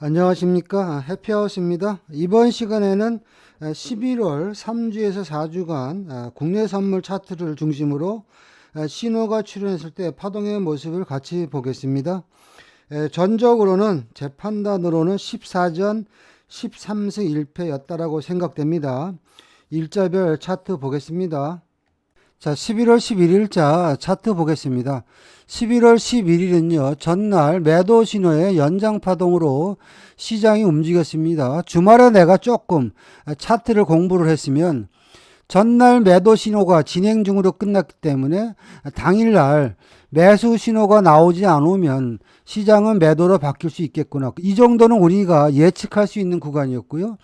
안녕하십니까. 해피하우스입니다. 이번 시간에는 11월 3주에서 4주간 국내 선물 차트를 중심으로 신호가 출현했을 때 파동의 모습을 같이 보겠습니다. 전적으로는 제 판단으로는 14전 13승 1패였다라고 생각됩니다. 일자별 차트 보겠습니다. 자, 11월 11일자 차트 보겠습니다. 11월 11일은요, 전날 매도 신호의 연장 파동으로 시장이 움직였습니다. 주말에 내가 조금 차트를 공부를 했으면 전날 매도 신호가 진행 중으로 끝났기 때문에 당일날 매수 신호가 나오지 않으면 시장은 매도로 바뀔 수 있겠구나. 이 정도는 우리가 예측할 수 있는 구간이었고요.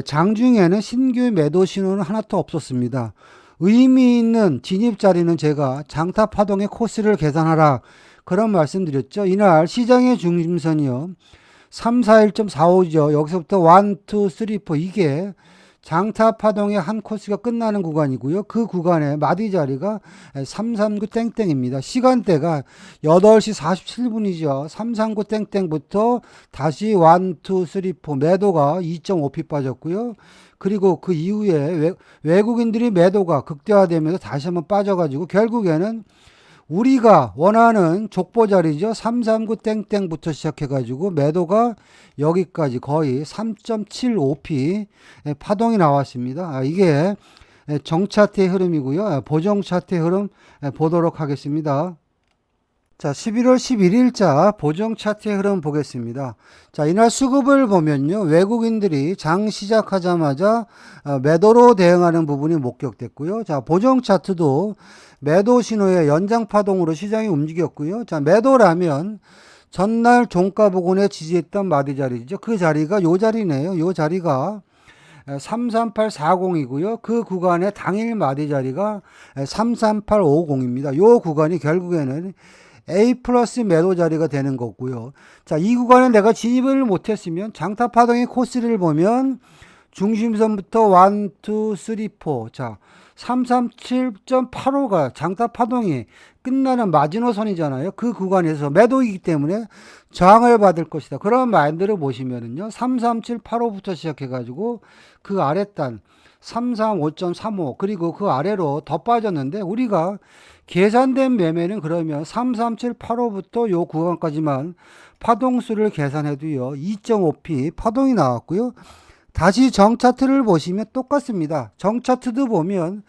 장중에는 신규 매도 신호는 하나도 없었습니다. 의미 있는 진입 자리는 제가 장타 파동의 코스를 계산하라 그런 말씀드렸죠. 이날 시장의 중심선이요 341.45죠. 여기서부터 1, 2, 3, 4 이게 장타 파동의 한 코스가 끝나는 구간이고요. 그 구간의 마디 자리가 339 땡땡입니다. 시간대가 8시 47분이죠. 339 땡땡부터 다시 1, 2, 3, 4 매도가 2.5p 빠졌고요. 그리고 그 이후에 외국인들이 매도가 극대화되면서 다시 한번 빠져가지고 결국에는 우리가 원하는 족보 자리죠. 339 땡땡부터 시작해가지고 매도가 여기까지 거의 3.75p 파동이 나왔습니다. 이게 정차트의 흐름이고요. 보정 차트의 흐름 보도록 하겠습니다. 자, 11월 11일자 보정 차트의 흐름 보겠습니다. 자, 이날 수급을 보면요. 외국인들이 장 시작하자마자 매도로 대응하는 부분이 목격됐고요. 자, 보정 차트도 매도 신호의 연장 파동으로 시장이 움직였고요. 자, 매도라면 전날 종가 부근에 지지했던 마디 자리죠. 그 자리가 요 자리네요. 요 자리가 33840이고요. 그 구간의 당일 마디 자리가 33850입니다. 요 구간이 결국에는 A 플러스 매도 자리가 되는 거고요. 자, 이 구간에 내가 진입을 못했으면 장타 파동의 코스를 보면 중심선부터 1, 2, 3, 4. 자, 337.85가 장타 파동이 끝나는 마지노선이잖아요. 그 구간에서 매도이기 때문에 저항을 받을 것이다. 그런 마인드를 보시면은요. 33785부터 시작해가지고 그 아랫단 335.35 그리고 그 아래로 더 빠졌는데 우리가 계산된 매매는 그러면 33785부터 요 구간까지만 파동수를 계산해도요. 2.5p 파동이 나왔고요. 다시 정차트를 보시면 똑같습니다. 정차트도 보면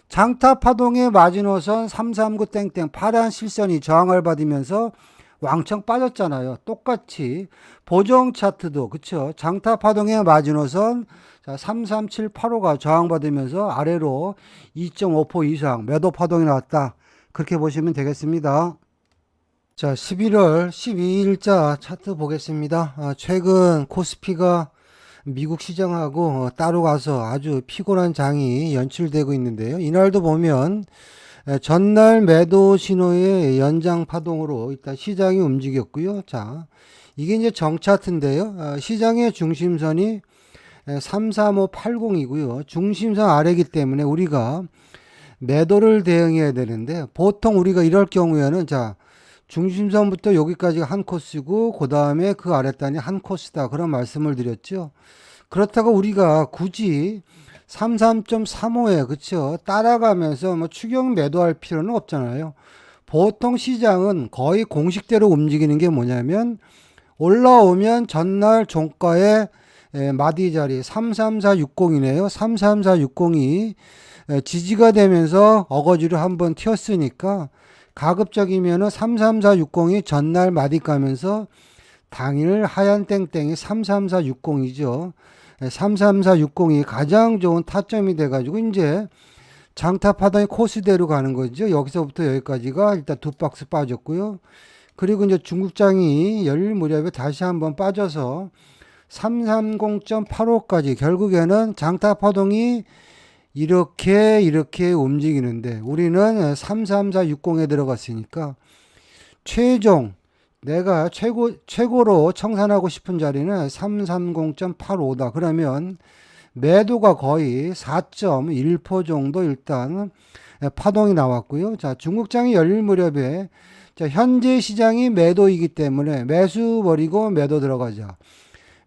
장타 파동의 마지노선 339 땡땡 파란 실선이 저항을 받으면서 왕창 빠졌잖아요. 똑같이 보정 차트도 그쵸. 장타 파동의 마지노선 33785가 저항받으면서 아래로 2.5% 이상 매도 파동이 나왔다. 그렇게 보시면 되겠습니다. 자, 11월 12일자 차트 보겠습니다. 최근 코스피가 미국 시장하고 따로 가서 아주 피곤한 장이 연출되고 있는데요. 이날도 보면 전날 매도 신호의 연장 파동으로 일단 시장이 움직였고요. 자, 이게 이제 정차트인데요. 시장의 중심선이 33580이고요. 중심선 아래이기 때문에 우리가 매도를 대응해야 되는데 보통 우리가 이럴 경우에는 자, 중심선부터 여기까지가 한 코스고 그 다음에 그 아랫단이 한 코스다 그런 말씀을 드렸죠. 그렇다고 우리가 굳이 33.35에 그쵸 따라가면서 뭐 추격 매도할 필요는 없잖아요. 보통 시장은 거의 공식대로 움직이는 게 뭐냐면 올라오면 전날 종가의 마디 자리 33460이네요. 33460이 지지가 되면서 어거지로 한번 튀었으니까 가급적이면은 33460이 전날 마디 가면서 당일 하얀 땡땡이 33460이죠. 33460이 가장 좋은 타점이 돼가지고 이제 장타 파동의 코스대로 가는 거죠. 여기서부터 여기까지가 일단 두 박스 빠졌고요. 그리고 이제 중국장이 열릴 무렵에 다시 한번 빠져서 330.85까지 결국에는 장타 파동이 이렇게 움직이는데 우리는 33460에 들어갔으니까 최종 내가 최고로 청산하고 싶은 자리는 330.85다. 그러면 매도가 거의 4.1% 정도 일단 파동이 나왔고요. 자, 중국장이 열릴 무렵에 자, 현재 시장이 매도이기 때문에 매수 버리고 매도 들어가자.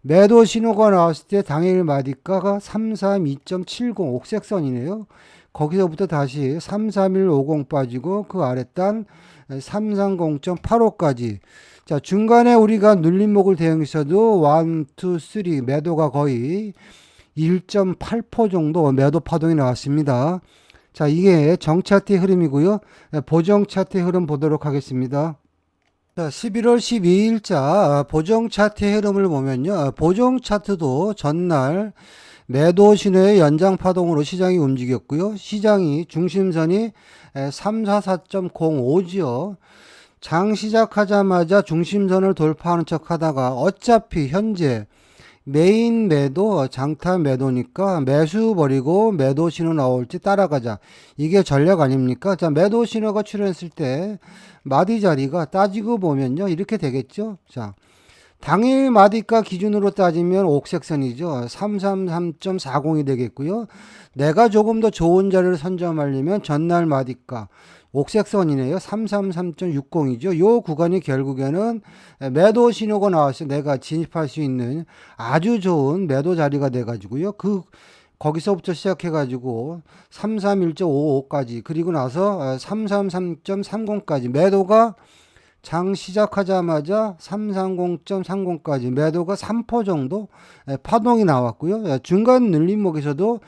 매도 신호가 나왔을 때 당일 마디가가 332.70 옥색선이네요. 거기서부터 다시 33150 빠지고 그 아래 단 330.85까지. 자, 중간에 우리가 눌림목을 대응했어도 1, 2, 3 매도가 거의 1.8% 정도 매도 파동이 나왔습니다. 자, 이게 정차트의 흐름이고요. 보정 차트의 흐름 보도록 하겠습니다. 자, 11월 12일자 보정 차트의 흐름을 보면요. 보정 차트도 전날 매도 신호의 연장 파동으로 시장이 움직였고요. 시장이 중심선이 344.05지요. 장 시작하자마자 중심선을 돌파하는 척 하다가 어차피 현재 메인 매도 장타 매도니까 매수 버리고 매도 신호 나올지 따라가자. 이게 전략 아닙니까? 자, 매도 신호가 출현했을 때 마디 자리가 따지고 보면요. 이렇게 되겠죠. 자, 당일 마디가 기준으로 따지면 옥색선이죠. 333.40이 되겠고요. 내가 조금 더 좋은 자리를 선점하려면 전날 마디가 옥색선이네요. 333.60이죠. 요 구간이 결국에는 매도 신호가 나와서 내가 진입할 수 있는 아주 좋은 매도 자리가 돼 가지고요. 거기서부터 시작해 가지고 331.55까지 그리고 나서 333.30까지 매도가 장 시작하자마자 330.30까지 매도가 3% 정도 파동이 나왔고요. 중간 늘림목에서도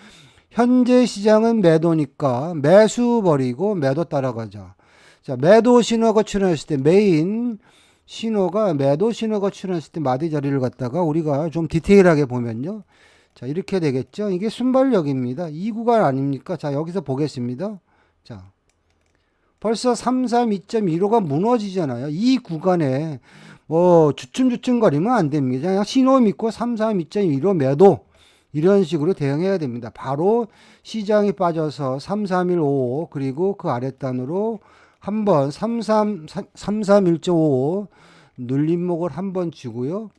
현재 시장은 매도니까 매수 버리고 매도 따라가자. 자, 매도 신호가 출현했을 때 메인 신호가 매도 신호가 출현했을 때 마디 자리를 갖다가 우리가 좀 디테일하게 보면요. 자, 이렇게 되겠죠. 이게 순발력입니다. 이 구간 아닙니까? 자, 여기서 보겠습니다. 자, 벌써 332.15가 무너지잖아요. 이 구간에 뭐 주춤주춤거리면 안 됩니다. 그냥 신호 믿고 332.15 매도 이런 식으로 대응해야 됩니다. 바로 시장이 빠져서 33155 그리고 그 아랫단으로 한번 331.55 눌림목을 한번 주고요.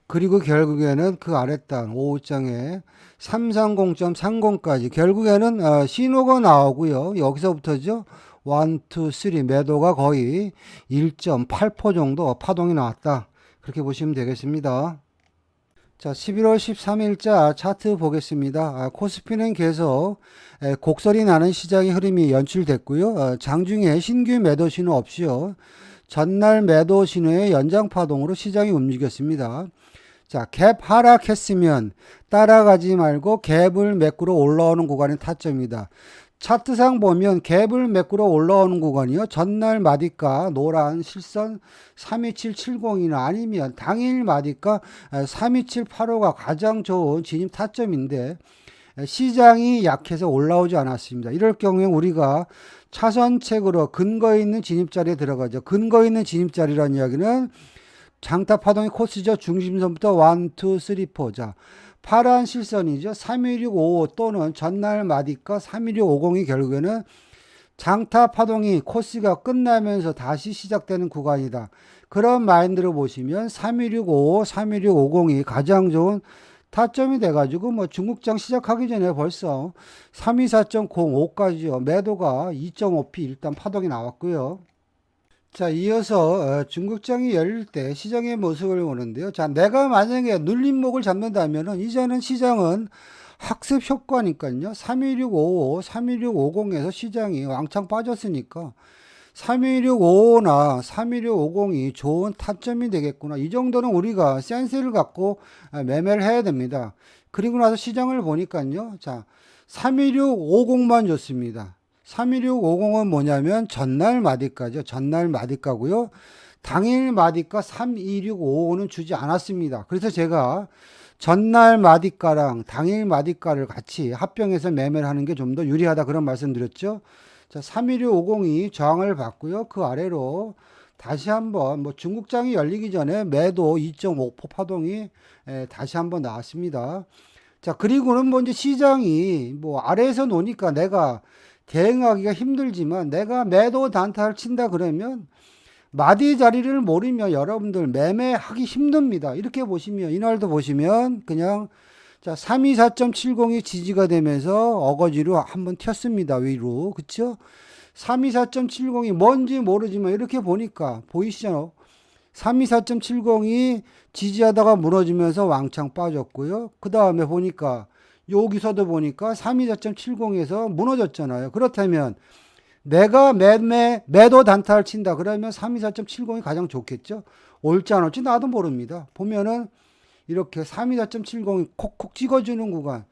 그리고 결국에는 그 아랫단 5장에 330.30까지 결국에는 신호가 나오고요. 여기서부터죠. 1, 2, 3 매도가 거의 1.8% 정도 파동이 나왔다. 그렇게 보시면 되겠습니다. 자, 11월 13일자 차트 보겠습니다. 코스피는 계속 곡소리 나는 시장의 흐름이 연출됐고요. 장중에 신규 매도 신호 없이요. 전날 매도 신호의 연장 파동으로 시장이 움직였습니다. 자, 갭 하락했으면 따라가지 말고 갭을 메꾸러 올라오는 구간이 타점이다. 차트상 보면 갭을 메꾸러 올라오는 구간이요. 전날 마디가 노란 실선 32770이나 아니면 당일 마디가 32785가 가장 좋은 진입 타점인데 시장이 약해서 올라오지 않았습니다. 이럴 경우에 우리가 차선책으로 근거 있는 진입자리에 들어가죠. 근거 있는 진입자리라는 이야기는 장타 파동의 코스죠. 중심선부터 1, 2, 3, 4. 자, 파란 실선이죠. 31655 또는 전날 마디가 31650이 결국에는 장타 파동이 코스가 끝나면서 다시 시작되는 구간이다. 그런 마인드로 보시면 31655, 31650이 가장 좋은 타점이 돼가지고 뭐 중국장 시작하기 전에 벌써 324.05까지요. 매도가 2.5p 일단 파동이 나왔고요. 자, 이어서 중국장이 열릴 때 시장의 모습을 보는데요. 자, 내가 만약에 눌림목을 잡는다면은 이제는 시장은 학습 효과니까요. 31655, 31650에서 시장이 왕창 빠졌으니까 31655나 31650이 좋은 타점이 되겠구나. 이 정도는 우리가 센스를 갖고 매매를 해야 됩니다. 그리고 나서 시장을 보니까요. 자, 31650만 좋습니다. 31650은 뭐냐면 전날 마디가죠. 전날 마디가고요. 당일 마디가 32655는 주지 않았습니다. 그래서 제가 전날 마디가랑 당일 마디가를 같이 합병해서 매매를 하는 게 좀 더 유리하다 그런 말씀 드렸죠. 자, 31650이 저항을 받고요. 그 아래로 다시 한번 뭐 중국장이 열리기 전에 매도 2.5% 파동이 다시 한번 나왔습니다. 자, 그리고는 뭐 이제 시장이 뭐 아래에서 노니까 내가 대응하기가 힘들지만 내가 매도 단타를 친다 그러면 마디 자리를 모르면 여러분들 매매하기 힘듭니다. 이렇게 보시면 이날도 보시면 그냥 자 324.70이 지지가 되면서 어거지로 한번 튀었습니다. 위로 그쵸? 324.70이 뭔지 모르지만 이렇게 보니까 보이시죠? 324.70이 지지하다가 무너지면서 왕창 빠졌고요. 그 다음에 보니까 여기서도 보니까 324.70에서 무너졌잖아요. 그렇다면 내가 매도 단타를 친다. 그러면 324.70이 가장 좋겠죠. 옳지 안 옳지 나도 모릅니다. 보면은 이렇게 324.70이 콕콕 찍어주는 구간,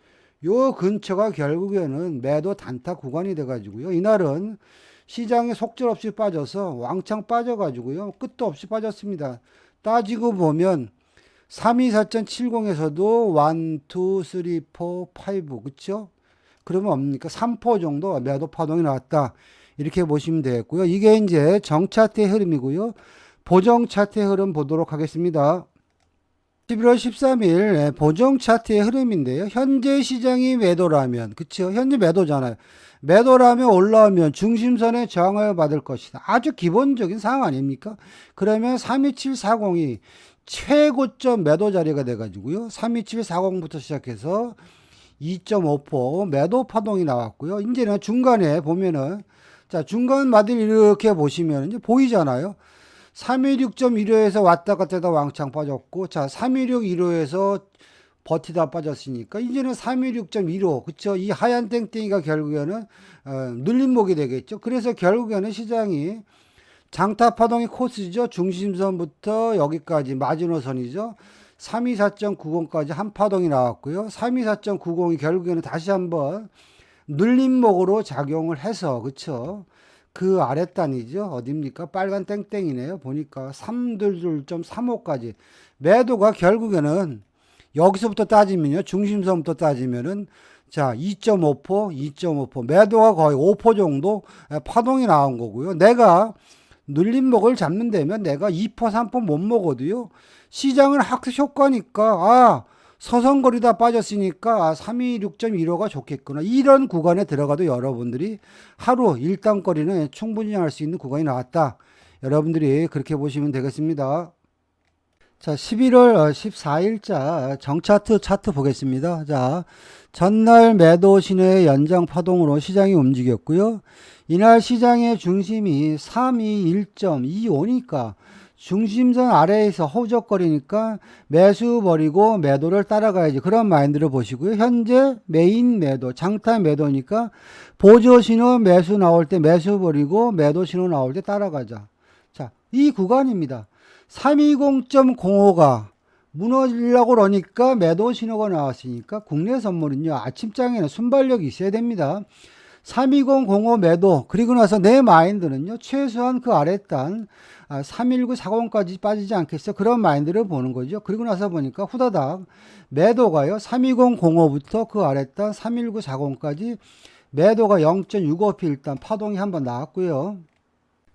요 근처가 결국에는 매도 단타 구간이 돼가지고요. 이날은 시장에 속절없이 빠져서 왕창 빠져가지고요. 끝도 없이 빠졌습니다. 따지고 보면 324.70에서도 1, 2, 3, 4, 5 그쵸? 그러면 뭡니까? 3포 정도 매도 파동이 나왔다. 이렇게 보시면 되겠고요. 이게 이제 정차트의 흐름이고요. 보정 차트의 흐름 보도록 하겠습니다. 11월 13일 보정 차트의 흐름인데요. 현재 시장이 매도라면, 그쵸? 현재 매도잖아요. 매도라면 올라오면 중심선에 저항을 받을 것이다. 아주 기본적인 상황 아닙니까? 그러면 32740이 최고점 매도 자리가 돼가지고요. 32740부터 시작해서 2.5% 매도 파동이 나왔고요. 이제는 중간에 보면은, 자, 중간 마딜 이렇게 보시면 이제 보이잖아요. 316.15에서 왔다 갔다 하다 왕창 빠졌고, 자, 316.15에서 버티다 빠졌으니까, 이제는 316.15, 그쵸? 이 하얀 땡땡이가 결국에는, 눌림목이 되겠죠. 그래서 결국에는 시장이 장타 파동의 코스죠. 중심선부터 여기까지 마지노선이죠. 324.90까지 한 파동이 나왔고요. 324.90이 결국에는 다시 한번 눌림목으로 작용을 해서, 그쵸? 그 아랫단이죠. 어딥니까? 빨간 땡땡이네요. 보니까 322.35까지 매도가 결국에는 여기서부터 따지면요. 중심선부터 따지면은 자, 2.5%, 2.5% 매도가 거의 5% 정도 파동이 나온 거고요. 내가 눌림목을 잡는 데면 내가 2%, 3% 못 먹어도요. 시장은 학습 효과니까 서성거리다 빠졌으니까 326.15가 좋겠구나. 이런 구간에 들어가도 여러분들이 하루 일당거리는 충분히 할 수 있는 구간이 나왔다. 여러분들이 그렇게 보시면 되겠습니다. 자, 11월 14일자 정차트 차트 보겠습니다. 자, 전날 매도 신호의 연장 파동으로 시장이 움직였고요. 이날 시장의 중심이 321.25니까 중심선 아래에서 허우적거리니까 매수 버리고 매도를 따라가야지. 그런 마인드를 보시고요. 현재 메인 매도, 장타 매도니까 보조 신호 매수 나올 때 매수 버리고 매도 신호 나올 때 따라가자. 자, 이 구간입니다. 320.05가 무너지려고 그러니까 매도 신호가 나왔으니까 국내 선물은요. 아침장에는 순발력이 있어야 됩니다. 32005 매도, 그리고 나서 내 마인드는요. 최소한 그 아랫단 31940까지 빠지지 않겠어? 그런 마인드를 보는 거죠. 그리고 나서 보니까 후다닥 매도가요. 32005부터 그 아랫단 31940까지 매도가 0.65p 일단 파동이 한번 나왔고요.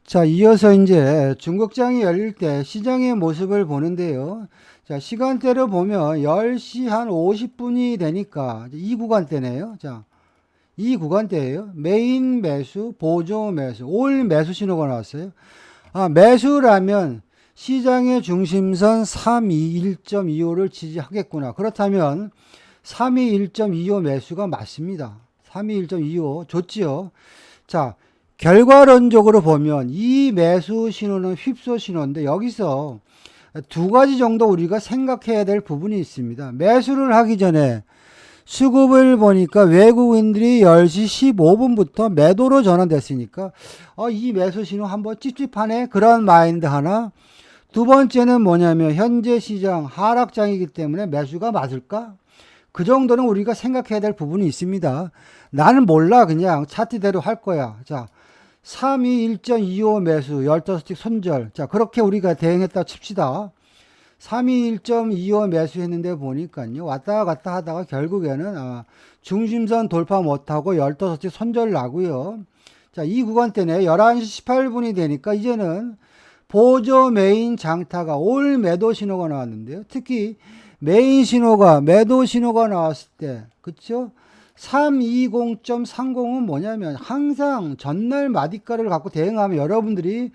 자, 이어서 이제 중국장이 열릴 때 시장의 모습을 보는데요. 자, 시간대를 보면 10시 한 50분이 되니까 이 구간대네요. 자, 이 구간대예요. 메인 매수, 보조 매수, 올 매수 신호가 나왔어요. 매수라면 시장의 중심선 321.25를 지지하겠구나. 그렇다면 321.25 매수가 맞습니다. 321.25 좋지요. 자, 결과론적으로 보면 이 매수 신호는 휩소 신호인데 여기서 두 가지 정도 우리가 생각해야 될 부분이 있습니다. 매수를 하기 전에 수급을 보니까 외국인들이 10시 15분부터 매도로 전환됐으니까 이 매수 신호 한번 찝찝하네. 그런 마인드 하나. 두 번째는 뭐냐면 현재 시장 하락장이기 때문에 매수가 맞을까? 그 정도는 우리가 생각해야 될 부분이 있습니다. 나는 몰라. 그냥 차트대로 할 거야. 자, 321.25 매수 15틱 손절. 자, 그렇게 우리가 대응했다 칩시다. 321.25 매수했는데 보니까요. 왔다 갔다 하다가 결국에는 중심선 돌파 못하고 15틱 손절 나고요. 자, 이 구간대네. 11시 18분이 되니까 이제는 보조 메인 장타가 올 매도 신호가 나왔는데요. 특히 메인 신호가 매도 신호가 나왔을 때 그쵸? 320.30은 뭐냐면 항상 전날 마디가를 갖고 대응하면 여러분들이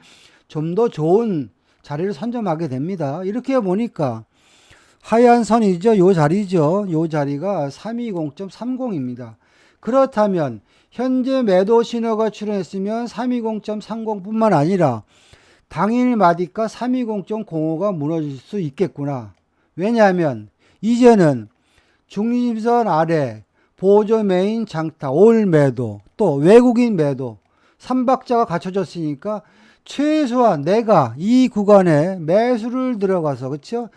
좀 더 좋은 자리를 선점하게 됩니다. 이렇게 보니까 하얀 선이죠. 요 자리죠. 요 자리가 320.30입니다. 그렇다면 현재 매도 신호가 출현했으면 320.30뿐만 아니라 당일 마디가 320.05가 무너질 수 있겠구나. 왜냐하면 이제는 중립선 아래 보조 메인 장타 올 매도 또 외국인 매도 3박자가 갖춰졌으니까 최소한 내가 이 구간에 매수를 들어가서 그쵸?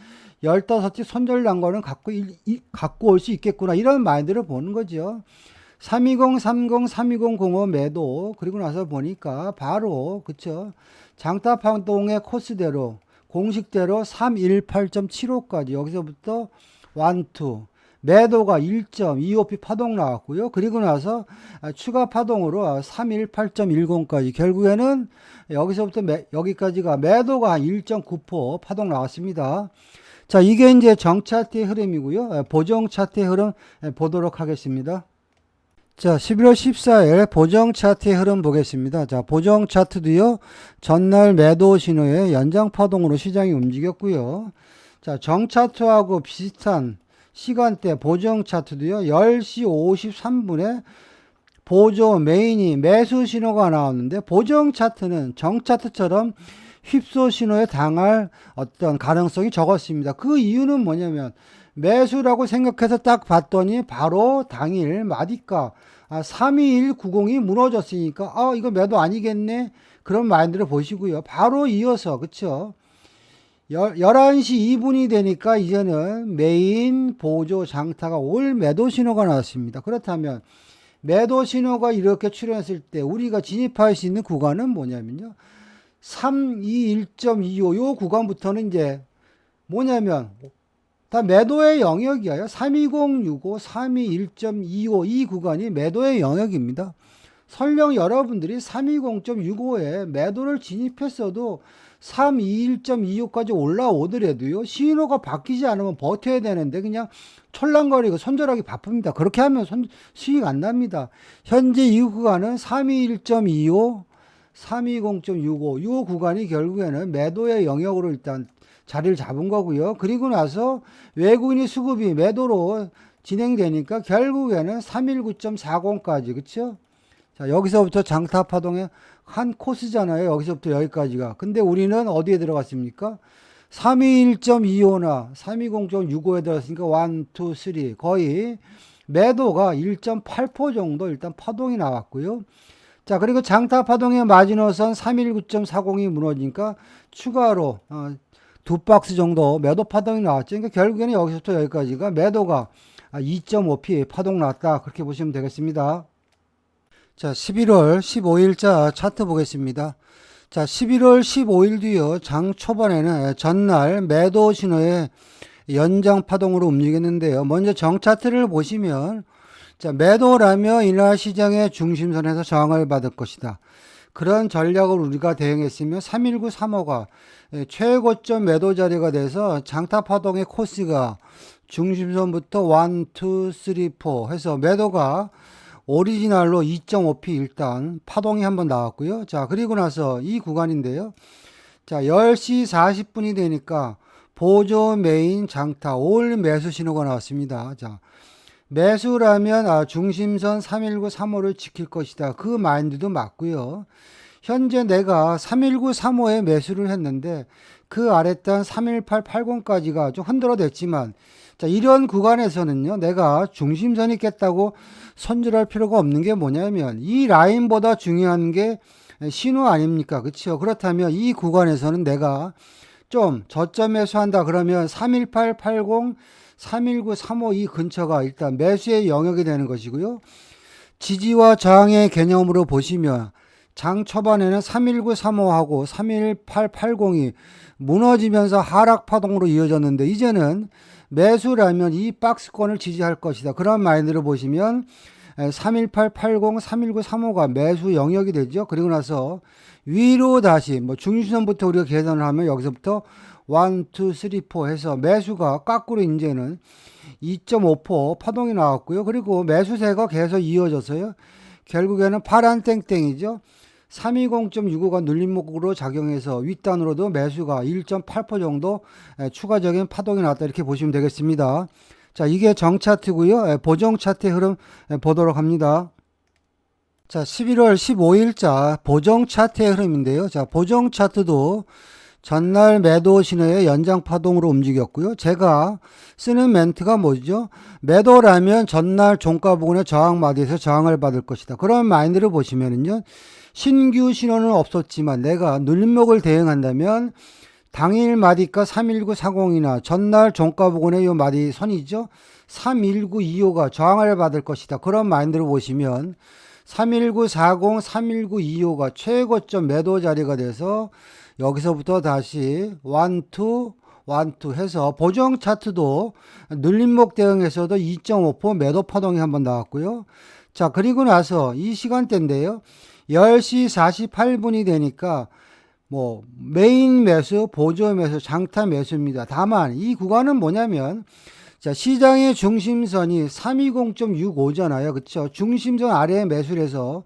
15티 손절난 거는 갖고 올 수 있겠구나. 이런 마인드를 보는 거죠. 320, 30, 32005 매도 그리고 나서 보니까 바로 그쵸? 장타판동의 코스대로 공식대로 318.75까지 여기서부터 1, 2 매도가 1.25p 파동 나왔고요. 그리고 나서 추가 파동으로 318.10까지 결국에는 여기서부터 여기까지가 매도가 한 1.9% 파동 나왔습니다. 자, 이게 이제 정차트의 흐름이고요. 보정 차트의 흐름 보도록 하겠습니다. 자, 11월 14일 보정 차트의 흐름 보겠습니다. 자, 보정 차트도요, 전날 매도 신호의 연장 파동으로 시장이 움직였고요. 자, 정차트하고 비슷한 시간대 보정 차트도요, 10시 53분에 보조 메인이 매수 신호가 나왔는데, 보정 차트는 정차트처럼 휩소 신호에 당할 어떤 가능성이 적었습니다. 그 이유는 뭐냐면, 매수라고 생각해서 딱 봤더니 바로 당일 마디가 32190이 무너졌으니까 이거 매도 아니겠네 그런 마인드를 보시고요. 바로 이어서 그쵸 11시 2분이 되니까 이제는 메인 보조 장타가 올 매도 신호가 나왔습니다. 그렇다면 매도 신호가 이렇게 출현했을 때 우리가 진입할 수 있는 구간은 뭐냐면요 321.25 요 구간부터는 이제 뭐냐면 다 매도의 영역이에요. 32065, 321.25 이 구간이 매도의 영역입니다. 설령 여러분들이 320.65에 매도를 진입했어도 321.25까지 올라오더라도요. 신호가 바뀌지 않으면 버텨야 되는데 그냥 촐랑거리고 손절하기 바쁩니다. 그렇게 하면 수익 안 납니다. 현재 이 구간은 321.25, 320.65 이 구간이 결국에는 매도의 영역으로 일단 자리를 잡은 거고요. 그리고 나서 외국인이 수급이 매도로 진행되니까 결국에는 319.40까지 그쵸? 자, 여기서부터 장타 파동의 한 코스잖아요. 여기서부터 여기까지가. 근데 우리는 어디에 들어갔습니까? 321.25나 320.65에 들어갔으니까 1, 2, 3 거의 매도가 1.8% 정도 일단 파동이 나왔고요. 자, 그리고 장타 파동의 마지노선 319.40이 무너지니까 추가로 두 박스 정도 매도 파동이 나왔죠. 그러니까 결국에는 여기서부터 여기까지가 매도가 2.5p 파동 났다. 그렇게 보시면 되겠습니다. 자, 11월 15일자 차트 보겠습니다. 자, 11월 15일 뒤요. 장 초반에는 전날 매도 신호의 연장 파동으로 움직였는데요. 먼저 정차트를 보시면 자, 매도라면 이날 시장의 중심선에서 저항을 받을 것이다. 그런 전략을 우리가 대응했으면 31935가 최고점 매도 자리가 돼서 장타 파동의 코스가 중심선부터 1, 2, 3, 4 해서 매도가 오리지널로 2.5p 일단 파동이 한번 나왔고요. 자, 그리고 나서 이 구간인데요. 자, 10시 40분이 되니까 보조 메인 장타 올 매수 신호가 나왔습니다. 자, 매수라면 중심선 31935를 지킬 것이다. 그 마인드도 맞고요. 현재 내가 31935에 매수를 했는데 그 아랫단 31880까지가 좀 흔들어댔지만 자, 이런 구간에서는요. 내가 중심선이 깼다고 손절할 필요가 없는 게 뭐냐면 이 라인보다 중요한 게 신호 아닙니까? 그렇죠? 그렇다면 이 구간에서는 내가 좀 저점 매수한다 그러면 31880 319, 352 근처가 일단 매수의 영역이 되는 것이고요. 지지와 저항의 개념으로 보시면 장 초반에는 319, 35하고 31880이 무너지면서 하락 파동으로 이어졌는데 이제는 매수라면 이 박스권을 지지할 것이다. 그런 마인드로 보시면 31880, 319, 35가 매수 영역이 되죠. 그리고 나서 위로 다시 중심선부터 우리가 계산을 하면 여기서부터 1, 2, 3, 4 해서 매수가 거꾸로 이제는 2.5% 파동이 나왔고요. 그리고 매수세가 계속 이어져서요. 결국에는 파란 땡땡이죠. 320.65가 눌림목으로 작용해서 윗단으로도 매수가 1.8% 정도 추가적인 파동이 나왔다. 이렇게 보시면 되겠습니다. 자, 이게 정차트고요. 보정 차트의 흐름 보도록 합니다. 자, 11월 15일자 보정 차트의 흐름인데요. 자, 보정 차트도 전날 매도 신호의 연장 파동으로 움직였고요. 제가 쓰는 멘트가 뭐죠? 매도라면 전날 종가 부근의 저항 마디에서 저항을 받을 것이다. 그런 마인드를 보시면은요. 신규 신호는 없었지만 내가 눌림목을 대응한다면 당일 마디가 31940이나 전날 종가 부근의 이 마디 선이죠. 31925가 저항을 받을 것이다. 그런 마인드를 보시면 31940, 31925가 최고점 매도 자리가 돼서 여기서부터 다시 원투 해서 보정 차트도 눌림목 대응에서도 2.5% 매도 파동이 한번 나왔고요. 자, 그리고 나서 이 시간대인데요. 10시 48분이 되니까 뭐 메인 매수, 보조 매수, 장타 매수입니다. 다만 이 구간은 뭐냐면 자, 시장의 중심선이 320.65잖아요. 그렇죠? 중심선 아래에 매수를 해서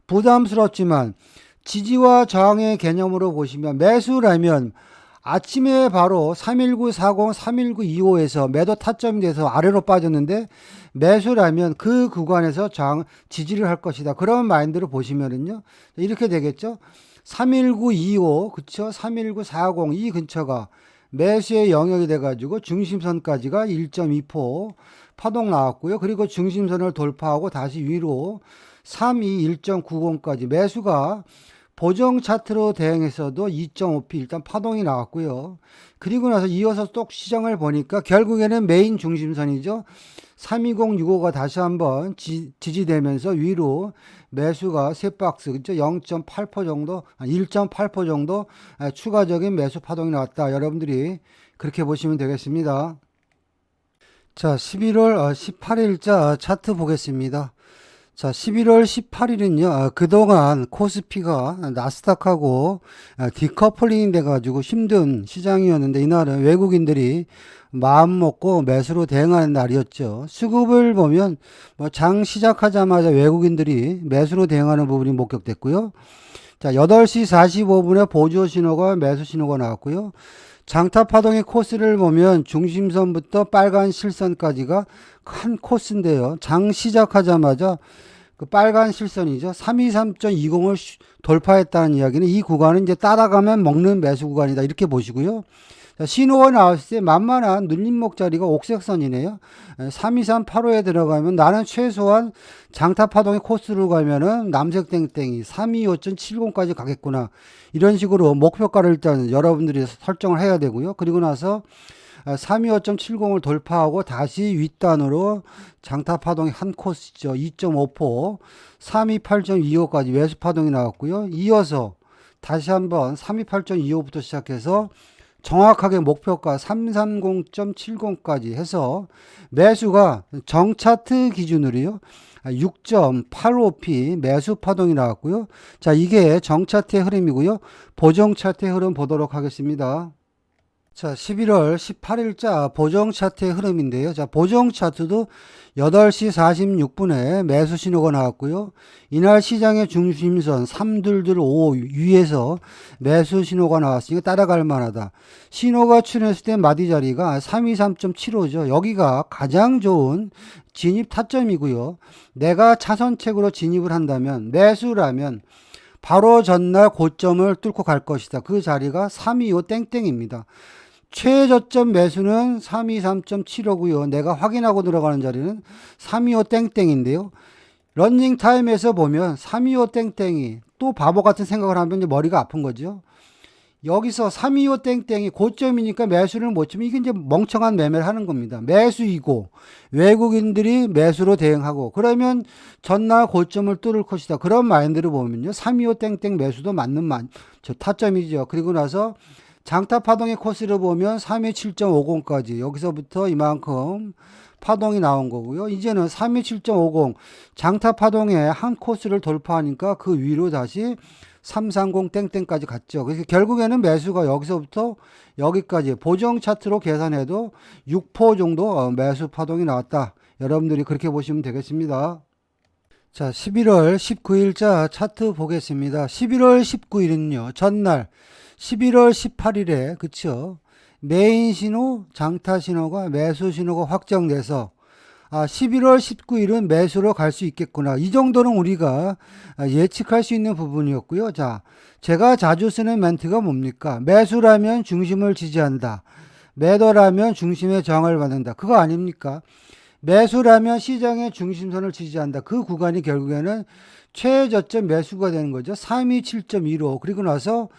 부담스럽지만 지지와 저항의 개념으로 보시면 매수라면 아침에 바로 31940, 31925에서 매도 타점이 돼서 아래로 빠졌는데 매수라면 그 구간에서 저항 지지를 할 것이다. 그런 마인드로 보시면은요. 이렇게 되겠죠. 31925, 그쵸? 31940 이 근처가 매수의 영역이 돼가지고 중심선까지가 1.2% 파동 나왔고요. 그리고 중심선을 돌파하고 다시 위로 32 1.90까지 매수가 보정 차트로 대응해서도 2.5p 일단 파동이 나왔고요. 그리고 나서 이어서 또 시장을 보니까 결국에는 메인 중심선이죠. 32065가 다시 한번 지지되면서 위로 매수가 3박스, 그죠? 0.8% 정도, 1.8% 정도 추가적인 매수 파동이 나왔다. 여러분들이 그렇게 보시면 되겠습니다. 자, 11월 18일자 차트 보겠습니다. 자, 11월 18일은요, 그동안 코스피가 나스닥하고 디커플링이 돼가지고 힘든 시장이었는데, 이날은 외국인들이 마음 먹고 매수로 대응하는 날이었죠. 수급을 보면, 장 시작하자마자 외국인들이 매수로 대응하는 부분이 목격됐고요. 자, 8시 45분에 보조 신호가 매수 신호가 나왔고요. 장타 파동의 코스를 보면 중심선부터 빨간 실선까지가 큰 코스인데요. 장 시작하자마자 그 빨간 실선이죠. 323.20을 돌파했다는 이야기는 이 구간은 이제 따라가면 먹는 매수 구간이다. 이렇게 보시고요. 자, 신호가 나왔을 때 만만한 눌림목 자리가 옥색선이네요. 32385에 들어가면 나는 최소한 장타 파동의 코스로 가면은 남색 땡땡이 325.70까지 가겠구나. 이런 식으로 목표가를 일단 여러분들이 설정을 해야 되고요. 그리고 나서 325.70을 돌파하고 다시 윗단으로 장타 파동이 한 코스죠. 2.5%, 328.25까지 매수 파동이 나왔고요. 이어서 다시 한번 328.25부터 시작해서 정확하게 목표가 330.70까지 해서 매수가 정차트 기준으로요. 6.85p 매수 파동이 나왔고요. 자, 이게 정차트의 흐름이고요. 보정 차트의 흐름 보도록 하겠습니다. 자, 11월 18일자 보정 차트의 흐름인데요. 자, 보정 차트도 8시 46분에 매수 신호가 나왔고요. 이날 시장의 중심선 32255 위에서 매수 신호가 나왔으니까 따라갈 만하다. 신호가 출현했을 때 마디 자리가 323.75죠. 여기가 가장 좋은 진입 타점이고요. 내가 차선책으로 진입을 한다면 매수라면 바로 전날 고점을 뚫고 갈 것이다. 그 자리가 325 땡땡입니다. 최저점 매수는 323.75고요. 내가 확인하고 들어가는 자리는 325 땡땡인데요. 런닝 타임에서 보면 325 땡땡이 또 바보 같은 생각을 하면 이제 머리가 아픈 거죠. 여기서 325 땡땡이 고점이니까 매수를 못 치면 이게 이제 멍청한 매매를 하는 겁니다. 매수이고 외국인들이 매수로 대응하고 그러면 전날 고점을 뚫을 것이다. 그런 마인드를 보면요. 325 땡땡 매수도 맞는 타점이죠. 그리고 나서 장타 파동의 코스를 보면 327.50까지 여기서부터 이만큼 파동이 나온 거고요. 이제는 327.50 장타 파동의 한 코스를 돌파하니까 그 위로 다시 330 땡땡까지 갔죠. 그래서 결국에는 매수가 여기서부터 여기까지 보정 차트로 계산해도 6% 정도 매수 파동이 나왔다. 여러분들이 그렇게 보시면 되겠습니다. 자, 11월 19일자 차트 보겠습니다. 11월 19일은요, 전날 11월 18일에, 그쵸? 메인 신호, 장타 신호가 매수 신호가 확정돼서 11월 19일은 매수로 갈 수 있겠구나. 이 정도는 우리가 예측할 수 있는 부분이었고요. 자, 제가 자주 쓰는 멘트가 뭡니까? 매수라면 중심을 지지한다. 매도라면 중심의 저항을 받는다. 그거 아닙니까? 매수라면 시장의 중심선을 지지한다. 그 구간이 결국에는 최저점 매수가 되는 거죠. 327.15. 그리고 나서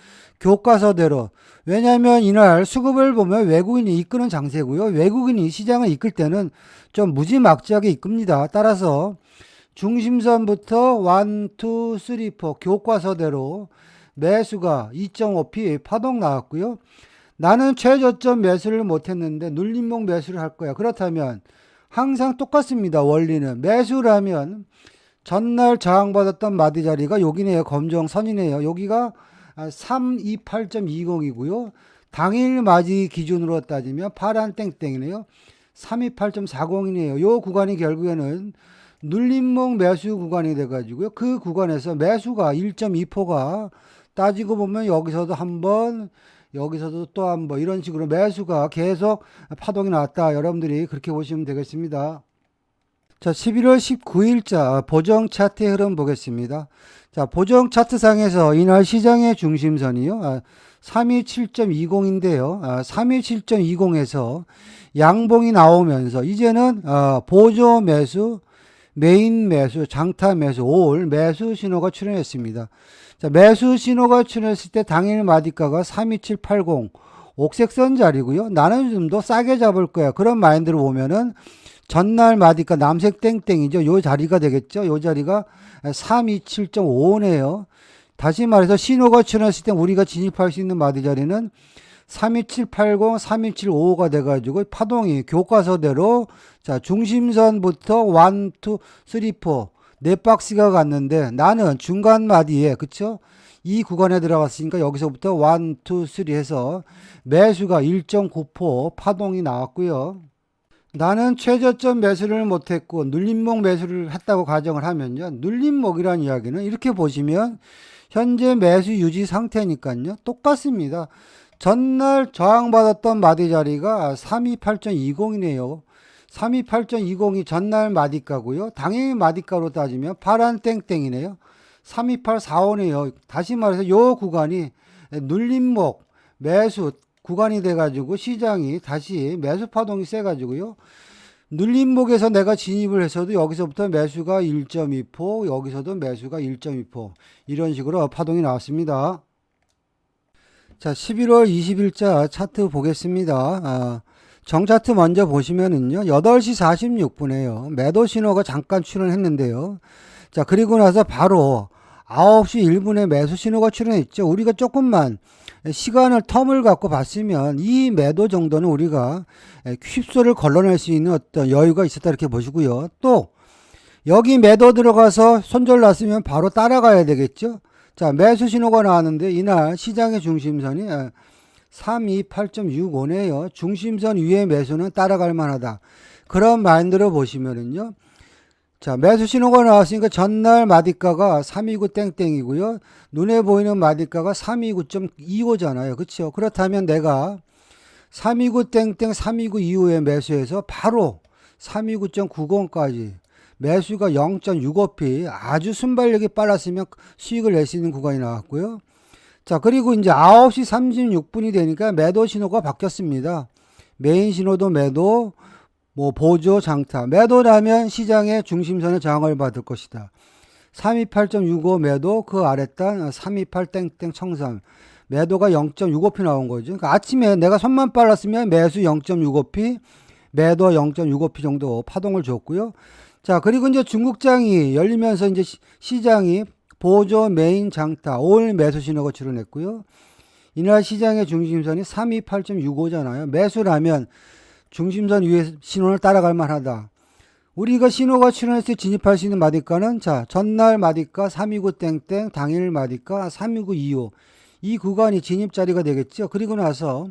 교과서대로. 왜냐하면 이날 수급을 보면 외국인이 이끄는 장세고요. 외국인이 시장을 이끌 때는 좀 무지막지하게 이끕니다. 따라서 중심선부터 1, 2, 3, 4 교과서대로 매수가 2.5p 파동 나왔고요. 나는 최저점 매수를 못했는데 눌림목 매수를 할 거야. 그렇다면 항상 똑같습니다. 원리는 매수라면 전날 저항받았던 마디 자리가 여기네요. 검정선이네요. 여기가 328.20이고요. 당일 맞이 기준으로 따지면 파란 땡땡이네요. 328.40이네요. 요 구간이 결국에는 눌림목 매수 구간이 돼가지고요. 그 구간에서 매수가 1.2%가 따지고 보면 여기서도 한번 여기서도 또 한번 이런 식으로 매수가 계속 파동이 나왔다. 여러분들이 그렇게 보시면 되겠습니다. 자, 11월 19일자 보정 차트의 흐름 보겠습니다. 자, 보정 차트상에서 이날 시장의 중심선이요. 327.20인데요. 327.20에서 양봉이 나오면서 이제는 보조 매수, 메인 매수, 장타 매수, 올 매수 신호가 출현했습니다. 자, 매수 신호가 출현했을 때 당일 마디가가 32780 옥색선 자리고요. 나는 좀 더 싸게 잡을 거야. 그런 마인드로 보면은 전날 마디가 남색 땡땡이죠. 요 자리가 되겠죠. 요 자리가 327.55네요. 다시 말해서 신호가 출현했을 때 우리가 진입할 수 있는 마디 자리는 32780, 32755가 돼가지고 파동이 교과서대로 자 중심선부터 1, 2, 3, 4 네 박스가 갔는데 나는 중간 마디에 그쵸? 이 구간에 들어갔으니까 여기서부터 1, 2, 3 해서 매수가 1.9% 파동이 나왔고요. 나는 최저점 매수를 못했고 눌림목 매수를 했다고 가정을 하면요. 눌림목이라는 이야기는 이렇게 보시면 현재 매수 유지 상태니까요. 똑같습니다. 전날 저항받았던 마디 자리가 328.20이네요. 328.20이 전날 마디가고요. 당일 마디가로 따지면 파란 땡땡이네요. 32845네요. 다시 말해서 요 구간이 눌림목 매수 구간이 돼가지고 시장이 다시 매수 파동이 세가지고요. 눌림목에서 내가 진입을 해서도 여기서부터 매수가 1.2%, 여기서도 매수가 1.2% 이런 식으로 파동이 나왔습니다. 자, 11월 20일자 차트 보겠습니다. 정차트 먼저 보시면은요, 8시 46분에요. 매도 신호가 잠깐 출현했는데요. 자, 그리고 나서 바로 9시 1분에 매수 신호가 출현했죠. 우리가 조금만 시간을 텀을 갖고 봤으면 이 매도 정도는 우리가 휩소를 걸러낼 수 있는 어떤 여유가 있었다 이렇게 보시고요. 또 여기 매도 들어가서 손절 났으면 바로 따라가야 되겠죠. 자, 매수 신호가 나왔는데 이날 시장의 중심선이 328.65네요. 중심선 위에 매수는 따라갈 만하다. 그런 마인드로 보시면은요. 자, 매수 신호가 나왔으니까 전날 마디가가 329 땡땡이고요. 눈에 보이는 마디가가 329.25잖아요. 그렇죠? 그렇다면 내가 329 땡땡 329 이후에 매수해서 바로 329.90까지 매수가 0.65p 아주 순발력이 빨랐으면 수익을 낼 수 있는 구간이 나왔고요. 자, 그리고 이제 9시 36분이 되니까 매도 신호가 바뀌었습니다. 메인 신호도 매도, 보조 장타. 매도라면 시장의 중심선의 저항을 받을 것이다. 328.65 매도, 그 아랫단 328 땡땡 청산. 매도가 0.65p 나온 거죠. 그러니까 아침에 내가 손만 빨랐으면 매수 0.65p, 매도 0.65p 정도 파동을 줬고요. 자, 그리고 이제 중국장이 열리면서 이제 시장이 보조 메인 장타, 올 매수 신호가 출현했고요. 이날 시장의 중심선이 328.65잖아요. 매수라면 중심선 위에 신호를 따라갈 만하다. 우리가 신호가 출현했을 때 진입할 수 있는 마디가는 자, 전날 마디가 329 땡땡, 당일 마디가 32925. 이 구간이 진입 자리가 되겠죠. 그리고 나서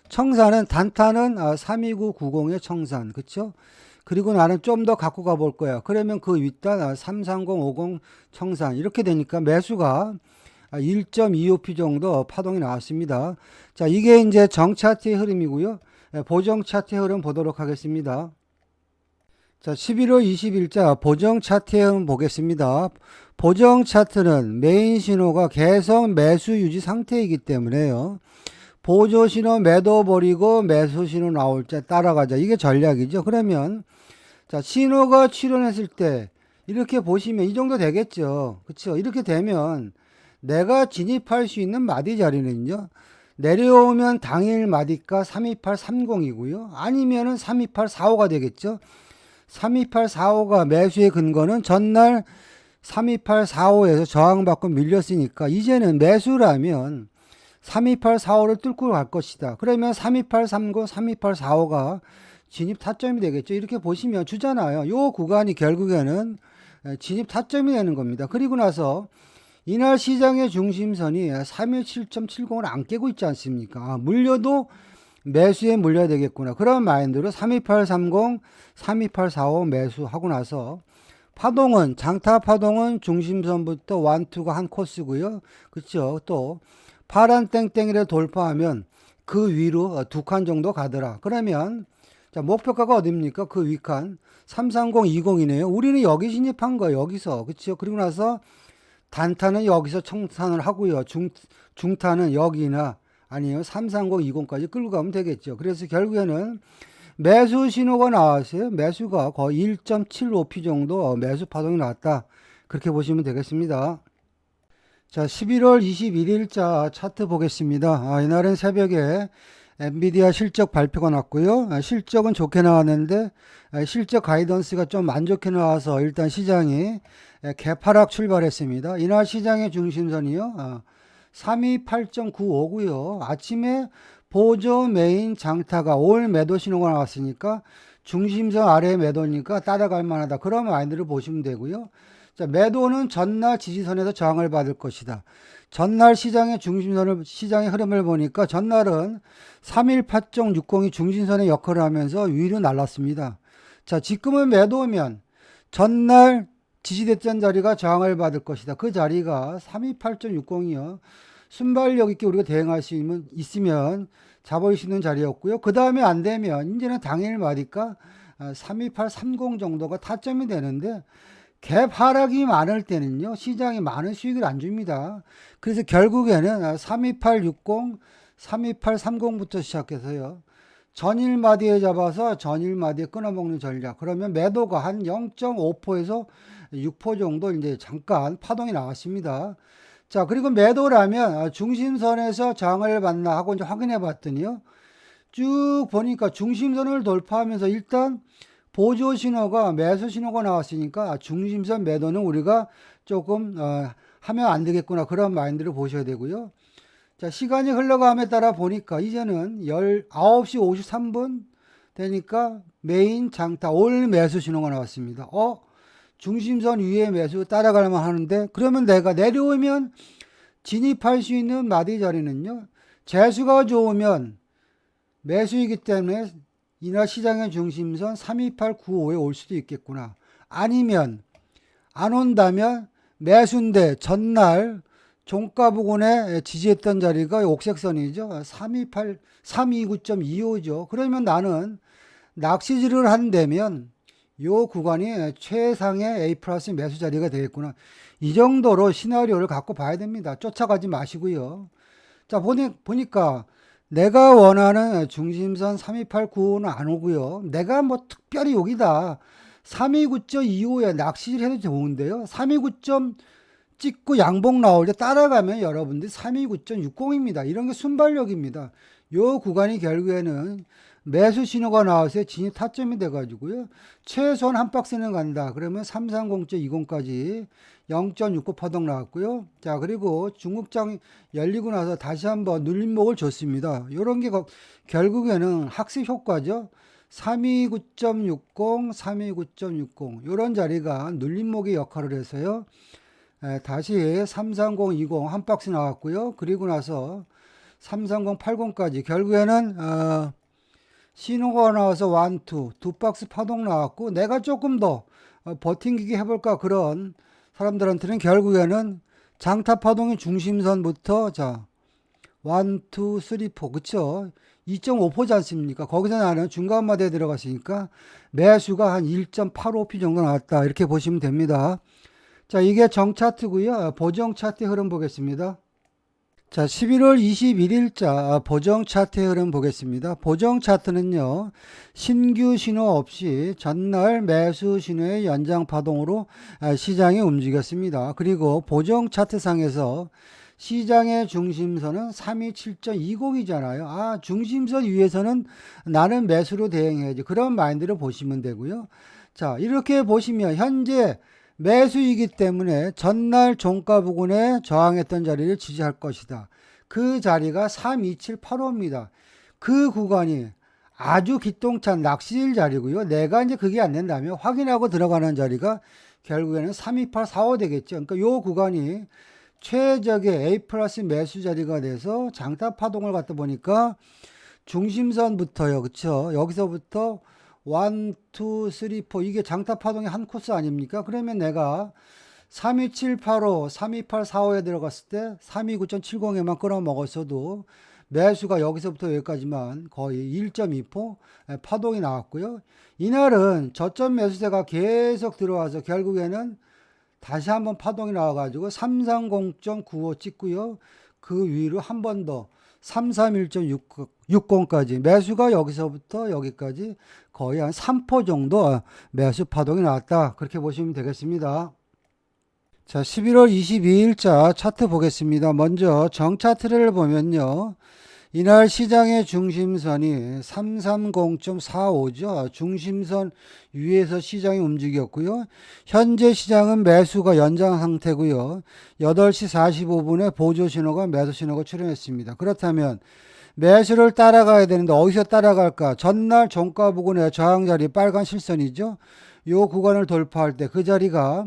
청산은 단타는 32990의 청산. 그렇죠? 그리고 나는 좀 더 갖고 가볼 거야. 그러면 그 윗단 33050 청산. 이렇게 되니까 매수가 1.25p 정도 파동이 나왔습니다. 자, 이게 이제 정차트의 흐름이고요. 보정 차트의 흐름 보도록 하겠습니다. 자, 11월 20일자 보정 차트에 한번 보겠습니다. 보정 차트는 메인 신호가 계속 매수 유지 상태이기 때문에요. 보조 신호 매도 버리고 매수 신호 나올 때 따라가자. 이게 전략이죠. 그러면 자, 신호가 출현했을 때 이렇게 보시면 이 정도 되겠죠. 그렇죠? 이렇게 되면 내가 진입할 수 있는 마디 자리는요. 내려오면 당일 마디가 32830이고요. 아니면은 32845가 되겠죠. 32845가 매수의 근거는 전날 32845에서 저항받고 밀렸으니까 이제는 매수라면 32845를 뚫고 갈 것이다. 그러면 32830, 32845가 진입 타점이 되겠죠. 이렇게 보시면 주잖아요. 요 구간이 결국에는 진입 타점이 되는 겁니다. 그리고 나서 이날 시장의 중심선이 317.70을 안 깨고 있지 않습니까? 물려도 매수에 물려야 되겠구나. 그런 마인드로 32830, 32845 매수하고 나서 파동은 장타 파동은 중심선부터 1, 2가 한 코스고요. 그렇죠. 또 파란 땡땡이를 돌파하면 그 위로 2칸 정도 가더라. 그러면 자, 목표가가 어딥니까? 그 위칸 33020이네요. 우리는 여기 진입한 거예요. 여기서. 그렇죠. 그리고 나서 단타는 여기서 청산을 하고요. 중타는 여기나 아니요 33020까지 끌고 가면 되겠죠. 그래서 결국에는 매수 신호가 나왔어요. 매수가 거의 1.75p 정도 매수 파동이 나왔다. 그렇게 보시면 되겠습니다. 자, 11월 21일자 차트 보겠습니다. 이날은 새벽에 엔비디아 실적 발표가 났고요. 실적은 좋게 나왔는데 실적 가이던스가 좀 안 좋게 나와서 일단 시장이 개파락 출발했습니다. 이날 시장의 중심선이요. 328.95고요. 아침에 보조 메인 장타가 올 매도 신호가 나왔으니까 중심선 아래 매도니까 따라갈 만하다. 그런 마인드를 보시면 되고요. 자, 매도는 전날 지지선에서 저항을 받을 것이다. 전날 시장의 중심선을, 시장의 흐름을 보니까 전날은 318.60이 중심선의 역할을 하면서 위로 날랐습니다. 자, 지금은 매도면 전날 지지됐던 자리가 저항을 받을 것이다. 그 자리가 328.60이요. 순발력 있게 우리가 대응할 수 있으면 잡을 수 있는 자리였고요. 그 다음에 안 되면 이제는 당일 마디가 32830 정도가 타점이 되는데 갭 하락이 많을 때는요, 시장이 많은 수익을 안 줍니다. 그래서 결국에는 32860, 32830부터 시작해서요, 전일 마디에 잡아서 전일 마디에 끊어먹는 전략. 그러면 매도가 한 0.5%에서 6% 정도 이제 잠깐 파동이 나왔습니다. 자, 그리고 매도라면 중심선에서 저항을 받나 하고 이제 확인해 봤더니요, 쭉 보니까 중심선을 돌파하면서 일단 보조 신호가 매수 신호가 나왔으니까 중심선 매도는 우리가 조금 하면 안 되겠구나 그런 마인드를 보셔야 되고요. 자, 시간이 흘러감에 따라 보니까 이제는 9시 53분 되니까 메인 장타 올 매수 신호가 나왔습니다. 중심선 위에 매수 따라가려면 하는데 그러면 내가 내려오면 진입할 수 있는 마디 자리는요, 재수가 좋으면 매수이기 때문에 이날 시장의 중심선 32895에 올 수도 있겠구나. 아니면 안 온다면 매수인데 전날 종가 부근에 지지했던 자리가 옥색선이죠. 329.25죠. 그러면 나는 낚시질을 한다면 요 구간이 최상의 A 플러스 매수 자리가 되겠구나. 이 정도로 시나리오를 갖고 봐야 됩니다. 쫓아가지 마시고요. 자, 보니까 내가 원하는 중심선 32895는 안 오고요. 내가 뭐 특별히 여기다 329.25에 낚시를 해도 좋은데요. 329점 찍고 양봉 나올 때 따라가면 여러분들 329.60입니다. 이런 게 순발력입니다. 요 구간이 결국에는 매수 신호가 나와서 진입 타점이 돼가지고요. 최소한 한 박스는 간다. 그러면 330.20까지 0.69 파동 나왔고요. 자, 그리고 중국장 열리고 나서 다시 한번 눌림목을 줬습니다. 이런 게 결국에는 학습 효과죠. 329.60, 329.60 이런 자리가 눌림목의 역할을 해서요. 다시 33020 한 박스 나왔고요. 그리고 나서 33080까지 결국에는 신호가 나와서 1, 2, 두 박스 파동 나왔고 내가 조금 더 버팅기기 해볼까 그런 사람들한테는 결국에는 장타 파동의 중심선부터 자 1, 2, 3, 4 그쵸? 2.5%지 않습니까? 거기서 나는 중간마디에 들어갔으니까 매수가 한 1.85p 정도 나왔다. 이렇게 보시면 됩니다. 자, 이게 정차트고요. 보정 차트의 흐름 보겠습니다. 자, 11월 21일자 보정 차트의 흐름 보겠습니다. 보정 차트는요, 신규 신호 없이 전날 매수 신호의 연장 파동으로 시장이 움직였습니다. 그리고 보정 차트상에서 시장의 중심선은 327.20이잖아요. 중심선 위에서는 나는 매수로 대응해야지. 그런 마인드를 보시면 되고요. 자, 이렇게 보시면 현재 매수이기 때문에 전날 종가 부근에 저항했던 자리를 지지할 것이다. 그 자리가 32785입니다. 그 구간이 아주 기똥찬 낚시일 자리고요. 내가 이제 그게 안 된다면 확인하고 들어가는 자리가 결국에는 32845 되겠죠. 그러니까 요 구간이 최적의 A 플러스 매수 자리가 돼서 장타 파동을 갖다 보니까 중심선부터요. 그쵸? 여기서부터 1, 2, 3, 4 이게 장타 파동의 한 코스 아닙니까? 그러면 내가 32785, 32845에 들어갔을 때 329.70에만 끌어 먹었어도 매수가 여기서부터 여기까지만 거의 1.2% 파동이 나왔고요. 이날은 저점 매수세가 계속 들어와서 결국에는 다시 한번 파동이 나와가지고 330.95 찍고요. 그 위로 한 번 더 331.60까지 매수가 여기서부터 여기까지 거의 한 3% 정도 매수 파동이 나왔다. 그렇게 보시면 되겠습니다. 자, 11월 22일자 차트 보겠습니다. 먼저 정차트를 보면요. 이날 시장의 중심선이 330.45죠. 중심선 위에서 시장이 움직였고요. 현재 시장은 매수가 연장 상태고요. 8시 45분에 보조 신호가 매수 신호가 출현했습니다. 그렇다면 매수를 따라가야 되는데 어디서 따라갈까? 전날 종가 부근의 저항 자리 빨간 실선이죠. 요 구간을 돌파할 때 그 자리가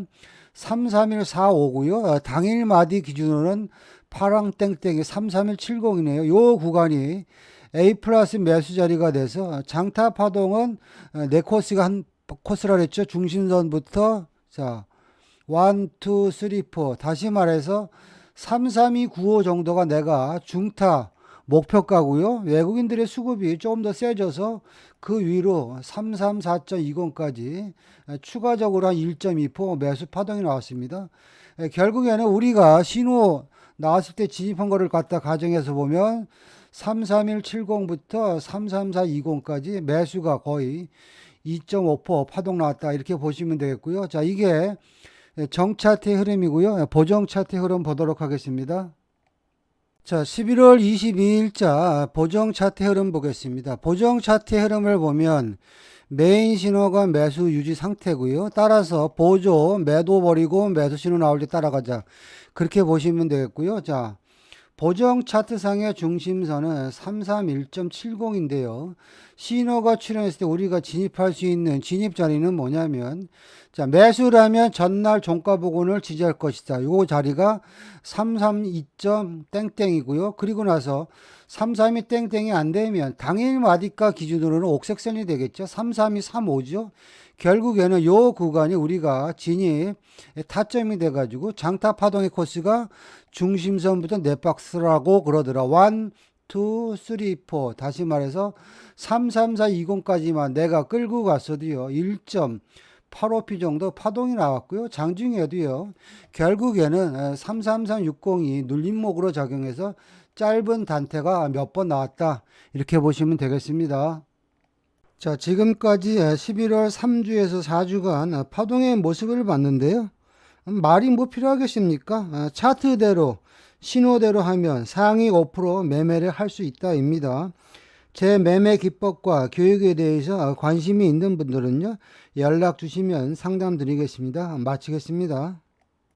33145고요. 당일 마디 기준으로는 파랑 땡땡이 33170이네요. 요 구간이 A 플러스 매수 자리가 돼서 장타 파동은 네 코스가 한 코스라 그랬죠. 중심선부터 자 1, 2, 3, 4 다시 말해서 33295 정도가 내가 중타 목표가고요. 외국인들의 수급이 조금 더 세져서 그 위로 334.20까지 추가적으로 한 1.2% 매수 파동이 나왔습니다. 결국에는 우리가 신호 나왔을 때 진입한 거를 갖다 가정해서 보면 33170부터 33420까지 매수가 거의 2.5% 파동 나왔다. 이렇게 보시면 되겠고요. 자, 이게 정차트의 흐름이고요. 보정 차트의 흐름 보도록 하겠습니다. 자, 11월 22일자 보정 차트의 흐름 보겠습니다. 보정 차트의 흐름을 보면 메인 신호가 매수 유지 상태고요. 따라서 보조 매도 버리고 매수 신호 나올 때 따라가자. 그렇게 보시면 되겠고요. 자, 보정 차트상의 중심선은 331.70인데요. 신호가 출현했을 때 우리가 진입할 수 있는 진입 자리는 뭐냐면, 자, 매수라면 전날 종가 부근을 지지할 것이다. 요 자리가 332.땡땡이고요. 그리고 나서 332 땡땡이 안 되면 당일 마디가 기준으로는 옥색선이 되겠죠. 33235죠. 결국에는 요 구간이 우리가 진입 타점이 돼가지고 장타 파동의 코스가 중심선부터 넷박스라고 그러더라. 1, 2, 3, 4 다시 말해서 33420까지만 내가 끌고 갔어도요 1.85p 정도 파동이 나왔고요. 장중에도요 결국에는 33360이 눌림목으로 작용해서 짧은 단태가 몇 번 나왔다. 이렇게 보시면 되겠습니다. 자, 지금까지 11월 3주에서 4주간 파동의 모습을 봤는데요. 말이 뭐 필요하겠습니까? 차트대로 신호대로 하면 상위 5% 매매를 할 수 있다입니다. 제 매매 기법과 교육에 대해서 관심이 있는 분들은요 연락 주시면 상담 드리겠습니다. 마치겠습니다.